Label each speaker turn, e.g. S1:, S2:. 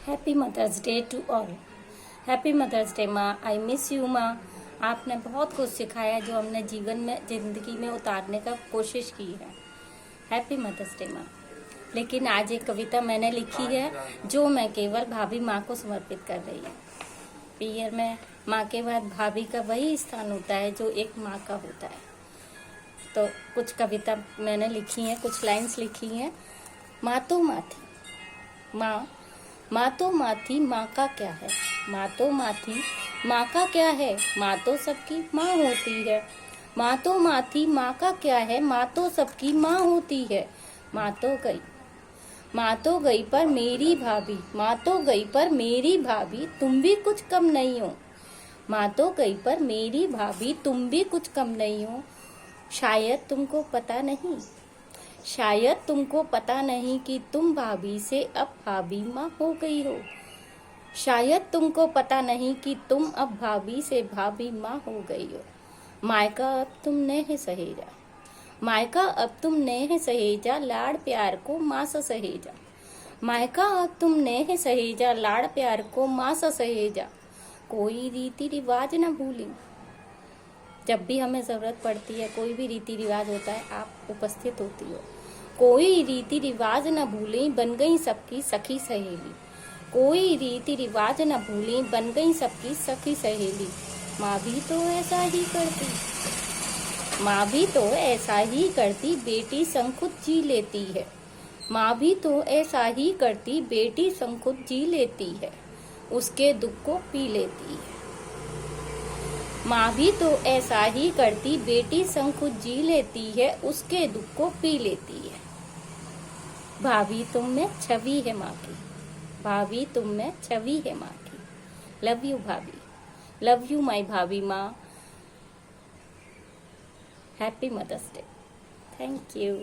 S1: Happy mother's day to all. Happy mother's day माँ। I miss you माँ। आपने बहुत कुछ सिखाया जो हमने जीवन में ज़िंदगी में उतारने का कोशिश की है। हैप्पी मदर्स डे माँ। लेकिन आज एक कविता मैंने लिखी है जो मैं केवल भाभी माँ को समर्पित कर रही हूँ। पियर में माँ के बाद भाभी का वही स्थान होता है जो एक माँ का होता है। तो कुछ कविता मैंने लिखी है, कुछ लाइंस लिखी हैं। माँ तो माँ थी, माँ तो माँ थी, माँ का क्या है। माँ तो माँ थी, माँ का क्या है। माँ तो सबकी माँ होती है। माँ तो माँ थी, माँ का क्या है। माँ तो सबकी माँ होती है। माँ तो गई पर मेरी भाभी, माँ तो गई पर मेरी भाभी, तुम भी कुछ कम नहीं हो। माँ तो गई पर मेरी भाभी, तुम भी कुछ कम नहीं हो। शायद तुमको पता नहीं कि तुम भाभी से अब भाभी माँ हो गई हो। शायद तुमको पता नहीं कि तुम अब भाभी से भाभी माँ हो गई हो। मायका अब तुमने है सहेजा, लाड़ प्यार को माँ सा सहेजा। मायका अब तुमने है सहेजा, लाड़ प्यार को माँ सा सहेजा। कोई रीति रिवाज न भूली। जब भी हमें ज़रूरत पड़ती है, कोई भी रीति रिवाज होता है, आप उपस्थित होती हो। कोई रीति रिवाज न भूली, बन गई सबकी सखी सहेली। कोई रीति रिवाज न भूली, बन गई सबकी सखी सहेली। माँ भी तो ऐसा ही करती, बेटी संग खुद जी लेती है। माँ भी तो ऐसा ही करती, बेटी संग खुद जी लेती है, उसके दुख को पी लेती है। माँ भी तो ऐसा ही करती, बेटी संग खुद जी लेती है, उसके दुख को पी लेती है। भाभी तुम में छवि है माँ की, भाभी तुम में छवि है माँ की। लव यू भाभी, लव यू माई भाभी माँ। Happy mother's day. Thank you.